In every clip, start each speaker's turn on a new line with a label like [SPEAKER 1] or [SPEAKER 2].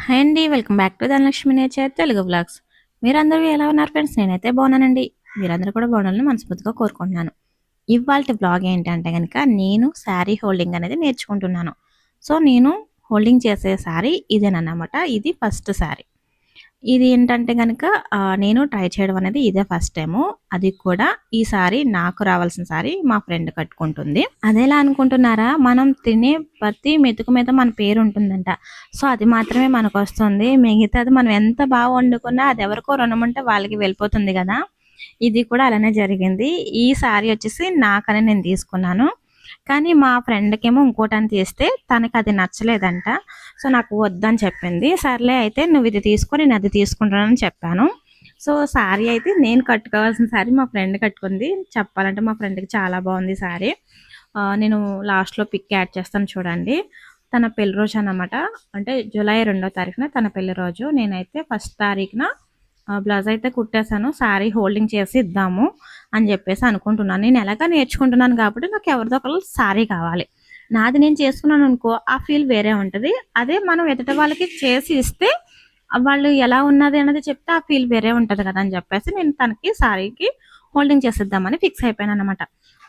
[SPEAKER 1] Hi అండి. Welcome back to Dhanalakshmi nature Telugu vlogs. మీరందరూ ఎలా ఉన్నారు ఫ్రెండ్స్? నేనైతే బాగున్నానండి. మీరందరూ కూడా బాగుండాలని మనస్ఫూర్తిగా కోరుకుంటున్నాను. ఇవాల్టి వ్లాగ్ ఏంటంటే గనక నేను శారీ హోల్డింగ్ అనేది నేర్చుకుంటున్నాను. సో, నేను హోల్డింగ్ చేసే శారీ ఇదేనన్నమాట. ఇది ఫస్ట్ శారీ. ఇది ఏంటంటే గనక నేను ట్రై చేయడం అనేది ఇదే ఫస్ట్ టైము. అది కూడా ఈ సారీ నాకు రావాల్సిన సారీ మా ఫ్రెండ్ కట్టుకుంటుంది. అదెలా అనుకుంటున్నారా? మనం తినే ప్రతి మెతుకు మీద మన పేరు ఉంటుందంట. సో, అది మాత్రమే మనకొస్తుంది. మిగతాది మనం ఎంత బాగా వండుకున్నా అది ఎవరికో రుణముంటే వాళ్ళకి వెళ్ళిపోతుంది కదా! ఇది కూడా అలానే జరిగింది. ఈ సారీ వచ్చేసి నాకని నేను తీసుకున్నాను. కానీ మా ఫ్రెండ్‌కేమో ఇంకోటని తీస్తే తనకది నచ్చలేదంట. సో, నాకు వద్దని చెప్పింది. సర్లే అయితే నువ్విది తీసుకో, నేనది తీసుకుంటానని చెప్పాను. సో, శారీ అయితే నేను కట్టుకోవాల్సిన శారీ మా ఫ్రెండ్ కట్టుకుంది. చెప్పాలంటే మా ఫ్రెండ్‌కి చాలా బాగుంది శారీ. నేను లాస్ట్‌లో పిక్ యాడ్ చేస్తాను చూడండి. తన పెళ్లి రోజు అన్నమాట. అంటే జూలై 2వ తారీఖున తన పెళ్లి రోజు. నేనైతే ఫస్ట్ తారీఖున బ్లౌజ్ అయితే కుట్టేశాను. శారీ హోల్డింగ్ చేసి ఇద్దాము అని చెప్పేసి అనుకుంటున్నాను. నేను ఎలాగా నేర్చుకుంటున్నాను కాబట్టి నాకు ఎవరిదో ఒకరు శారీ కావాలి. నాది నేను చేసుకున్నాను అనుకో, ఆ ఫీల్ వేరే ఉంటుంది. అదే మనం ఎదుటి వాళ్ళకి చేసి ఇస్తే వాళ్ళు ఎలా ఉన్నది అన్నది చెప్తే ఆ ఫీల్ వేరే ఉంటుంది కదా అని చెప్పేసి నేను తనకి శారీకి హోల్డింగ్ చేసిద్దామని ఫిక్స్ అయిపోయాను అనమాట.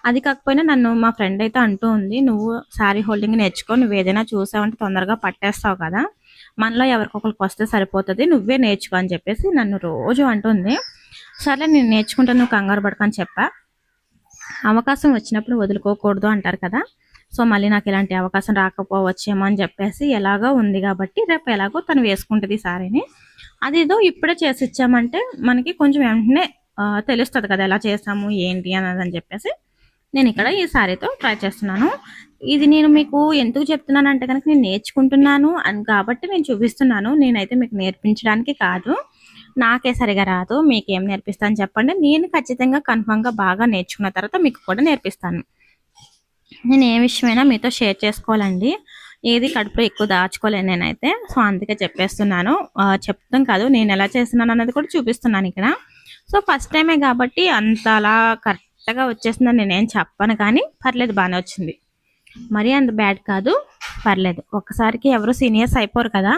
[SPEAKER 1] అది కాకపోయినా నన్ను మా ఫ్రెండ్ అయితే అంటూ ఉంది, నువ్వు శారీ హోల్డింగ్ నేర్చుకో, నువ్వు ఏదైనా చూసావంటే తొందరగా పట్టేస్తావు కదా, మనలో ఎవరికొకరికి వస్తే సరిపోతుంది, నువ్వే నేర్చుకో అని చెప్పేసి నన్ను రోజు అంటుంది. సరే నేను నేర్చుకుంటాను, నువ్వు కంగారు పడకని చెప్పా. అవకాశం వచ్చినప్పుడు వదులుకోకూడదు అంటారు కదా. సో, మళ్ళీ నాకు ఇలాంటి అవకాశం రాకపోవచ్చేమో అని చెప్పేసి ఎలాగో ఉంది కాబట్టి రేపు ఎలాగో తను వేసుకుంటుంది సారీని. అదేదో ఇప్పుడే చేసి ఇచ్చామంటే మనకి కొంచెం వెంటనే తెలుస్తుంది కదా ఎలా చేసాము ఏంటి అన్నదని చెప్పేసి నేను ఇక్కడ ఈ సారీతో ట్రై చేస్తున్నాను. ఇది నేను మీకు ఎందుకు చెప్తున్నాను అంటే కనుక నేను నేర్చుకుంటున్నాను అని కాబట్టి నేను చూపిస్తున్నాను. నేనైతే మీకు నేర్పించడానికి కాదు. నాకే సరిగా రాదు, మీకేం నేర్పిస్తాను చెప్పండి. నేను ఖచ్చితంగా కన్ఫామ్గా బాగా నేర్చుకున్న తర్వాత మీకు కూడా నేర్పిస్తాను. నేను ఏ విషయమైనా మీతో షేర్ చేసుకోవాలండి. ఏది కడుపులో ఎక్కువ దాచుకోలేను నేనైతే. సో, అందుకే చెప్పేస్తున్నాను. చెప్తాం కాదు, నేను ఎలా చేస్తున్నాను అన్నది కూడా చూపిస్తున్నాను ఇక్కడ. సో, ఫస్ట్ టైమే కాబట్టి అంత అలా కరెక్ట్గా వచ్చేసిందని నేనేం చెప్పను, కానీ పర్లేదు, బాగానే వచ్చింది. మరీ అంత బ్యాడ్ కాదు, పర్లేదు. ఒక్కసారికి ఎవరు సీనియర్స్ అయిపోరు కదా.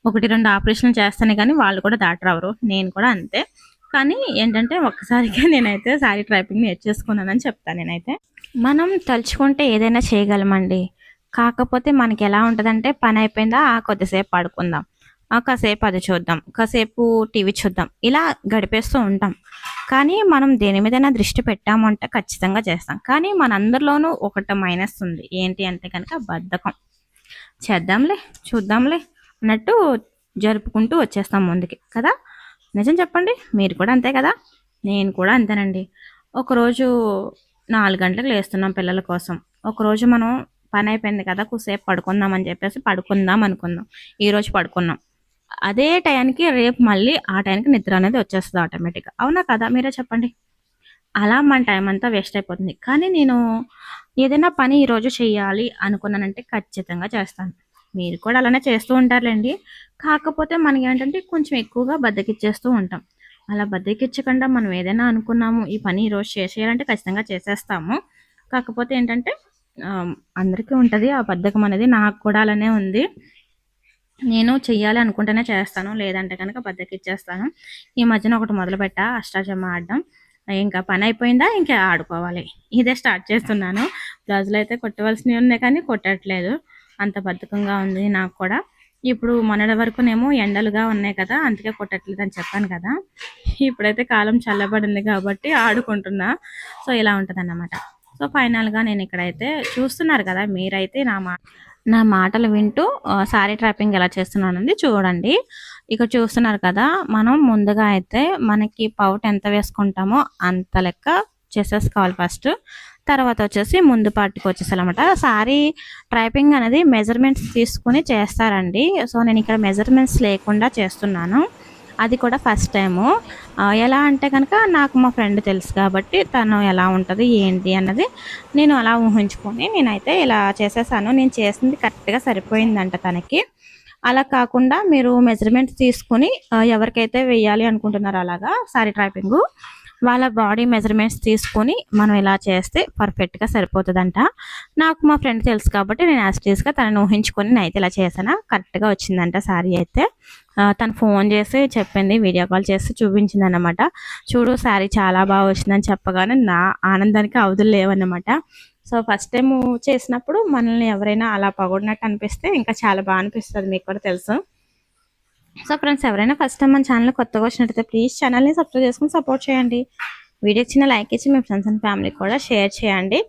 [SPEAKER 1] 1, 2 ఆపరేషన్లు చేస్తానే కానీ వాళ్ళు కూడా దాటరావరు. నేను కూడా అంతే. కానీ ఏంటంటే ఒక్కసారిగా నేనైతే శారీ ట్రైపింగ్ నేర్చేసుకున్నానని చెప్తాను నేనైతే. మనం తలుచుకుంటే ఏదైనా చేయగలమండి. కాకపోతే మనకి ఎలా ఉంటుందంటే పని అయిపోయిందా కొద్దిసేపు పడుకుందాం, కాసేపు అది చూద్దాం, కాసేపు టీవీ చూద్దాం, ఇలా గడిపేస్తూ ఉంటాం. కానీ మనం దేని మీదైనా దృష్టి పెట్టాము అంటే ఖచ్చితంగా చేస్తాం. కానీ మనందరిలోనూ ఒకటి మైనస్ ఉంది. ఏంటి అంటే కనుక బద్ధకం. చేద్దాంలే, చూద్దాంలే అన్నట్టు జరుపుకుంటూ వచ్చేస్తాం ముందుకి కదా. నిజం చెప్పండి, మీరు కూడా అంతే కదా. నేను కూడా అంతేనండి. ఒకరోజు 4 గంటలకు లేస్తున్నాం పిల్లల కోసం. ఒకరోజు మనం పని అయిపోయింది కదా, కొద్దిసేపు పడుకుందాం అని చెప్పేసి పడుకుందాం అనుకుందాం. ఈరోజు పడుకున్నాం, అదే టయానికి రేపు మళ్ళీ ఆ టైంకి నిద్ర అనేది వచ్చేస్తుంది ఆటోమేటిక్గా. అవునా కదా, మీరే చెప్పండి. అలా మన టైం అంతా వేస్ట్ అయిపోతుంది. కానీ నేను ఏదైనా పని ఈరోజు చేయాలి అనుకున్నానంటే ఖచ్చితంగా చేస్తాను. మీరు కూడా అలానే చేస్తూ ఉంటారులేండి. కాకపోతే మనకి ఏంటంటే కొంచెం ఎక్కువగా బద్దకిచ్చేస్తూ ఉంటాం. అలా బద్దకిచ్చకుండా మనం ఏదైనా అనుకున్నాము ఈ పని ఈరోజు చేసేయాలంటే ఖచ్చితంగా చేసేస్తాము. కాకపోతే ఏంటంటే అందరికీ ఉంటుంది ఆ బద్ధకం అనేది. నాకు కూడా అలానే ఉంది. నేను చెయ్యాలి అనుకుంటేనే చేస్తాను, లేదంటే కనుక బద్దకిచ్చేస్తాను. ఈ మధ్యన ఒకటి మొదలుపెట్టా, అష్టాచమ్మా ఆడడం. ఇంకా పని అయిపోయిందా ఇంకా ఆడుకోవాలి, ఇదే స్టార్ట్ చేస్తున్నాను. బ్లౌజులు అయితే కుట్టవలసినవి ఉన్నాయి కానీ కుట్టట్లేదు, అంత బద్ధకంగా ఉంది నాకు కూడా. ఇప్పుడు మొన్నటి వరకునేమో ఎండలుగా ఉన్నాయి కదా, అందుకే కుట్టట్లేదు అని చెప్పాను కదా. ఇప్పుడైతే కాలం చల్లబడింది కాబట్టి ఆడుకుంటున్నా. సో, ఇలా ఉంటుంది అన్నమాట. సో, ఫైనల్గా నేను ఇక్కడైతే చూస్తున్నారు కదా మీరైతే నా మాటలు వింటూ శారీ ట్రాపింగ్ ఎలా చేస్తున్నానండి చూడండి. ఇక్కడ చూస్తున్నారు కదా, మనం ముందుగా అయితే మనకి పౌట్ ఎంత వేసుకుంటామో అంత లెక్క చేసేసుకోవాలి ఫస్ట్. తర్వాత వచ్చేసి ముందు పార్ట్కి వచ్చేసాలన్నమాట. శారీ ట్రైపింగ్ అనేది మెజర్మెంట్స్ తీసుకుని చేస్తారండి. సో, నేను ఇక్కడ మెజర్మెంట్స్ లేకుండా చేస్తున్నాను. అది కూడా ఫస్ట్ టైము. ఎలా అంటే కనుక నాకు మా ఫ్రెండ్ తెలుసు కాబట్టి తను ఎలా ఉంటుంది ఏంటి అన్నది నేను అలా ఊహించుకొని నేనైతే ఇలా చేసేసాను. నేను చేసింది కరెక్ట్గా సరిపోయిందంట తనకి. అలా కాకుండా మీరు మెజర్మెంట్స్ తీసుకుని ఎవరికైతే వేయాలి అనుకుంటున్నారో అలాగా శారీ ట్రైపింగు వాళ్ళ బాడీ మెజర్మెంట్స్ తీసుకొని మనం ఇలా చేస్తే పర్ఫెక్ట్గా సరిపోతుందంట. నాకు మా ఫ్రెండ్ తెలుసు కాబట్టి నేను యాస్టీస్గా తనను ఊహించుకొని నేనైతే ఇలా చేశాను. కరెక్ట్గా వచ్చిందంట శారీ అయితే. తను ఫోన్ చేసి చెప్పింది, వీడియో కాల్ చేసి చూపించింది అనమాట. చూడు శారీ చాలా బాగా వచ్చిందని చెప్పగానే నా ఆనందానికి అవధులు లేవన్నమాట. సో ఫస్ట్ టైం చేసినప్పుడు మనల్ని ఎవరైనా అలా పొగడినట్టు అనిపిస్తే ఇంకా చాలా బాగా అనిపిస్తుంది, మీకు కూడా తెలుసు. సో ఫ్రెండ్స్, ఎవరైనా ఫస్ట్ టైం మన ఛానల్ కొత్తగా వచ్చినట్టయితే ప్లీజ్ ఛానల్ని సబ్స్క్రైబ్ చేసుకుని సపోర్ట్ చేయండి. వీడియోకి చిన్న లైక్ ఇచ్చి మీ ఫ్రెండ్స్ అండ్ ఫ్యామిలీకి కూడా షేర్ చేయండి.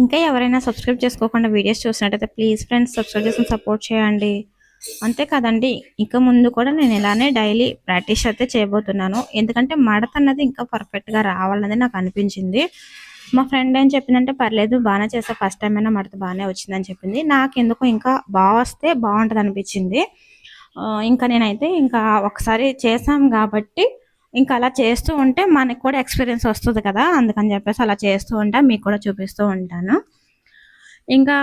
[SPEAKER 1] ఇంకా ఎవరైనా సబ్స్క్రైబ్ చేసుకోకుండా వీడియోస్ చూసినట్టయితే ప్లీజ్ ఫ్రెండ్స్ సబ్స్క్రైబ్ చేసుకుని సపోర్ట్ చేయండి. అంతే కదండి, ఇక ముందు కూడా నేను ఇలానే డైలీ ప్రాక్టీస్ అయితే చేయబోతున్నాను. ఎందుకంటే మడత అన్నది ఇంకా పర్ఫెక్ట్గా రావాలన్నది నాకు అనిపించింది. మా ఫ్రెండ్ ఏం చెప్పిందంటే, పర్లేదు బాగానే చేసా, ఫస్ట్ టైం అయినా మడత బాగానే వచ్చిందని చెప్పింది. నాకెందుకు ఇంకా బాగా వస్తే బాగుంటుంది అనిపించింది. ఇంకా నేనైతే ఇంకా ఒకసారి చేసాం కాబట్టి ఇంకా అలా చేస్తూ ఉంటే మనకు కూడా ఎక్స్పీరియన్స్ వస్తుంది కదా, అందుకని చెప్పేసి అలా చేస్తూ ఉంటా, మీకు కూడా చూపిస్తూ ఉంటాను. ఇంకా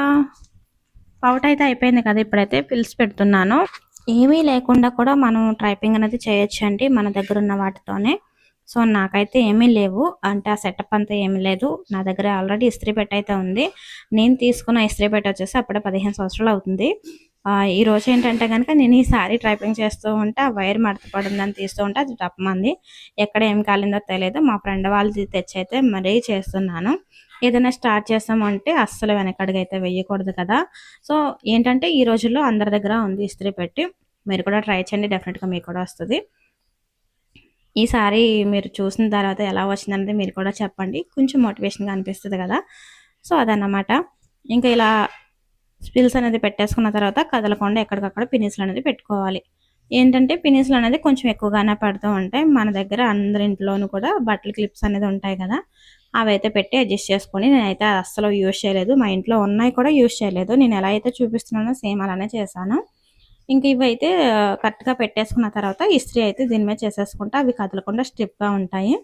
[SPEAKER 1] పౌట్ అయితే అయిపోయింది కదా, ఇప్పుడైతే పిల్స్ పెడుతున్నాను. ఏమీ లేకుండా కూడా మనం టైపింగ్ అనేది చేయొచ్చండి మన దగ్గర ఉన్న వాటితోనే. సో నాకైతే ఏమీ లేవు, అంటే ఆ సెటప్ అంతా ఏమీ లేదు. నా దగ్గర ఆల్రెడీ ఇస్త్రీ పెట్ట అయితే ఉంది. నేను తీసుకున్న ఇస్త్రీ పెట్ట వచ్చేసి అప్పుడే 15 సంవత్సరాలు అవుతుంది. ఈ రోజు ఏంటంటే కనుక నేను ఈ సారీ టైపింగ్ చేస్తూ ఉంటే ఆ వైర్ మడత పడిందని తీస్తూ ఉంటే అది తప్పమంది. ఎక్కడ ఏం కాలిందో తెలియదు. మా ఫ్రెండ్ వాళ్ళది తెచ్చి అయితే మరీ చేస్తున్నాను. ఏదైనా స్టార్ట్ చేస్తామంటే అస్సలు వెనకడుగు అయితే వేయకూడదు కదా. సో ఏంటంటే ఈ రోజుల్లో అందరి దగ్గర ఉంది ఇస్త్రీ పెట్టి. మీరు కూడా ట్రై చేయండి, డెఫినెట్గా మీకు కూడా వస్తుంది. ఈసారి మీరు చూసిన తర్వాత ఎలా వచ్చిందనేది మీరు కూడా చెప్పండి, కొంచెం మోటివేషన్గా అనిపిస్తుంది కదా. సో అదన్నమాట. ఇంకా ఇలా స్పిల్స్ అనేది పెట్టేసుకున్న తర్వాత కదలకుండా ఎక్కడికక్కడ పినీసులు అనేది పెట్టుకోవాలి. ఏంటంటే పినీసులు అనేది కొంచెం ఎక్కువగానే పడుతూ ఉంటాయి. మన దగ్గర అందరి ఇంట్లోనూ కూడా బట్టల క్లిప్స్ అనేది ఉంటాయి కదా, అవి అయితే పెట్టి అడ్జస్ట్ చేసుకొని, నేనైతే అస్సలు యూజ్ చేయలేదు. మా ఇంట్లో ఉన్నాయి కూడా యూజ్ చేయలేదు. నేను ఎలా అయితే చూపిస్తున్నానో సేమ్ అలానే చేశాను. ఇంక ఇవైతే కరెక్ట్గా పెట్టేసుకున్న తర్వాత ఇస్త్రీ అయితే దీని మీద చేసేసుకుంటే అవి కదలకుండా స్ట్రిప్గా ఉంటాయి.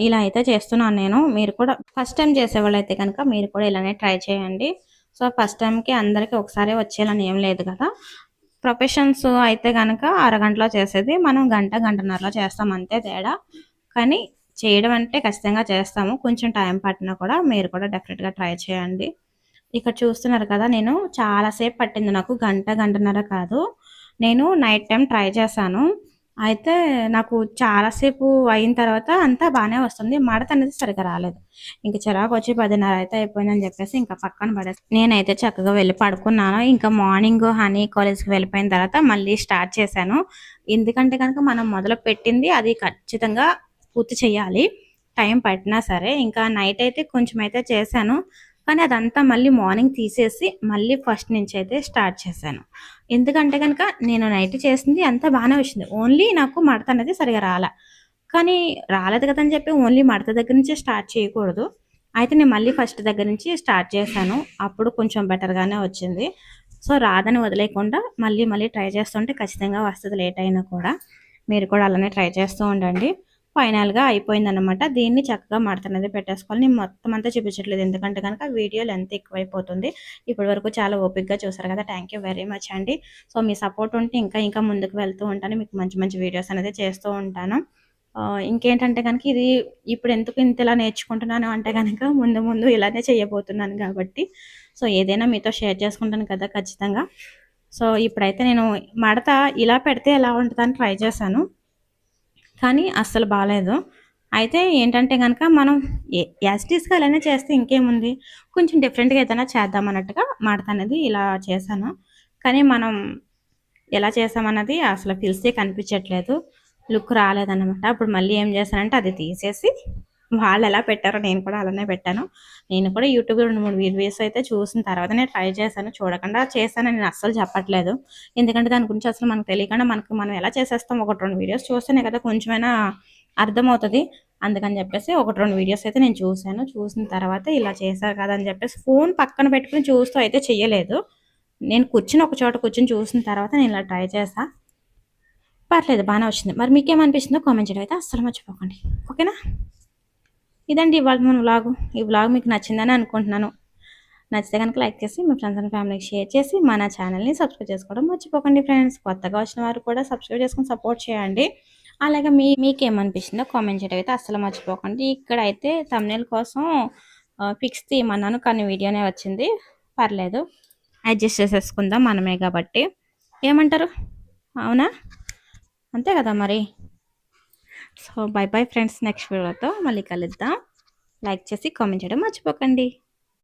[SPEAKER 1] ఇలా అయితే చేస్తున్నాను నేను. మీరు కూడా ఫస్ట్ టైం చేసేవాళ్ళు అయితే కనుక మీరు కూడా ఇలానే ట్రై చేయండి. సో ఫస్ట్ టైంకి అందరికీ ఒకసారి వచ్చేయాలని ఏం లేదు కదా. ప్రొఫెషన్స్ అయితే కనుక అరగంటలో చేసేది మనం గంటన్నరలో చేస్తాం, అంతే తేడా. కానీ చేయడం అంటే ఖచ్చితంగా చేస్తాము, కొంచెం టైం పట్టినా కూడా మీరు కూడా డెఫినెట్గా ట్రై చేయండి. ఇక్కడ చూస్తున్నారు కదా, నేను చాలాసేపు పట్టింది, నాకు గంటన్నర కాదు. నేను నైట్ టైం ట్రై చేశాను. అయితే నాకు చాలాసేపు అయిన తర్వాత అంతా బాగానే వస్తుంది, మడత అనేది సరిగా రాలేదు. ఇంక చిరాకు వచ్చి 10:30 అయితే అయిపోయిందని చెప్పేసి ఇంకా పక్కన పడేసి నేనైతే చక్కగా వెళ్ళి పడుకున్నాను. ఇంకా మార్నింగ్ హనీ కాలేజ్కి వెళ్ళిపోయిన తర్వాత మళ్ళీ స్టార్ట్ చేశాను. ఎందుకంటే కనుక మనం మొదలు పెట్టింది అది ఖచ్చితంగా పూర్తి చేయాలి, టైం పట్టినా సరే. ఇంకా నైట్ అయితే కొంచెం అయితే చేశాను, కానీ అదంతా మళ్ళీ మార్నింగ్ తీసేసి మళ్ళీ ఫస్ట్ నుంచి అయితే స్టార్ట్ చేశాను. ఎందుకంటే కనుక నేను నైట్ చేసింది అంతా బాగానే వచ్చింది, ఓన్లీ నాకు మడత అనేది సరిగా రాలే. కానీ రాలేదు కదని చెప్పి ఓన్లీ మడత దగ్గర నుంచి స్టార్ట్ చేయకూడదు. అయితే నేను మళ్ళీ ఫస్ట్ దగ్గర నుంచి స్టార్ట్ చేశాను, అప్పుడు కొంచెం బెటర్గానే వచ్చింది. సో రాదని వదిలేయకుండా మళ్ళీ ట్రై చేస్తుంటే ఖచ్చితంగా వస్తుంది, లేట్ అయినా కూడా. మీరు కూడా అలానే ట్రై చేస్తూ ఉండండి. ఫైనల్గా అయిపోయిందనమాట. దీన్ని చక్కగా మడత అనేది పెట్టేసుకోవాలి. నేను మొత్తం అంతా చూపించట్లేదు, ఎందుకంటే కనుక వీడియో లెంత్ ఎక్కువైపోతుంది. ఇప్పటి వరకు చాలా ఓపిక్గా చూసారు కదా, థ్యాంక్ యూ వెరీ మచ్ అండి. సో మీ సపోర్ట్ ఉంటే ఇంకా ముందుకు వెళ్తూ ఉంటాను, మీకు మంచి వీడియోస్ అనేది చేస్తూ ఉంటాను. ఇంకేంటంటే కనుక ఇది ఇప్పుడు ఎందుకు ఇంతలా నేర్చుకుంటున్నాను అంటే కనుక ముందు ఇలానే చేయబోతున్నాను కాబట్టి. సో ఏదైనా మీతో షేర్ చేసుకుంటాను కదా ఖచ్చితంగా. సో ఇప్పుడైతే నేను మడత ఇలా పెడితే ఎలా ఉంటుందని ట్రై చేశాను, కానీ అస్సలు బాగాలేదు. అయితే ఏంటంటే కనుక మనం యాస్టీస్గా అలానే చేస్తే ఇంకేముంది, కొంచెం డిఫరెంట్గా ఏదైనా చేద్దాం అన్నట్టుగా మడత అనేది ఇలా చేశాను. కానీ మనం ఎలా చేసామన్నది అసలు పిలిస్తే కనిపించట్లేదు, లుక్ రాలేదన్నమాట. అప్పుడు మళ్ళీ ఏం చేశానంటే అది తీసేసి వాళ్ళు ఎలా పెట్టారో నేను కూడా అలానే పెట్టాను. నేను కూడా యూట్యూబ్లో 2-3 వీడియోస్ అయితే చూసిన తర్వాత నేను ట్రై చేశాను, చూడకుండా చేశానని నేను అస్సలు చెప్పట్లేదు. ఎందుకంటే దాని గురించి అసలు మనకు తెలియకుండా మనం ఎలా చేసేస్తాం, 1-2 వీడియోస్ చూస్తేనే కదా కొంచెమైనా అర్థమవుతుంది. అందుకని చెప్పేసి 1-2 వీడియోస్ అయితే నేను చూశాను. చూసిన తర్వాత ఇలా చేశారు కదా అని చెప్పేసి ఫోన్ పక్కన పెట్టుకుని చూస్తూ అయితే చెయ్యలేదు. నేను ఒక చోట కూర్చొని చూసిన తర్వాత నేను ఇలా ట్రై చేసా, పర్లేదు బాగానే వచ్చింది. మరి మీకేమనిపిస్తుందో కామెంట్ చేయడం అయితే అస్సలు మర్చిపోకండి, ఓకేనా. ఇదండి ఇవాళ మన వ్లాగ్. ఈ వ్లాగ్ మీకు నచ్చిందని అనుకుంటున్నాను. నచ్చితే కనుక లైక్ చేసి మీ ఫ్రెండ్స్ అండ్ ఫ్యామిలీకి షేర్ చేసి మన ఛానల్ని సబ్స్క్రైబ్ చేసుకోవడం మర్చిపోకండి ఫ్రెండ్స్. కొత్తగా వచ్చిన వారు కూడా సబ్స్క్రైబ్ చేసుకొని సపోర్ట్ చేయండి. అలాగే మీకేమనిపించిందో కామెంట్ చేయడం అయితే అస్సలు మర్చిపోకండి. ఇక్కడైతే థంబ్‌నెయిల్ కోసం పిక్స్ తీయమన్నాను, కానీ వీడియోనే వచ్చింది. పర్లేదు, అడ్జస్ట్ చేసేసుకుందాం, మనమే కాబట్టి. ఏమంటారు? అవునా? అంతే కదా మరి. So by bye friends, next వీడియోతో మళ్ళీ కలుద్దాం. లైక్ చేసి కామెంట్ చేయడం మర్చిపోకండి.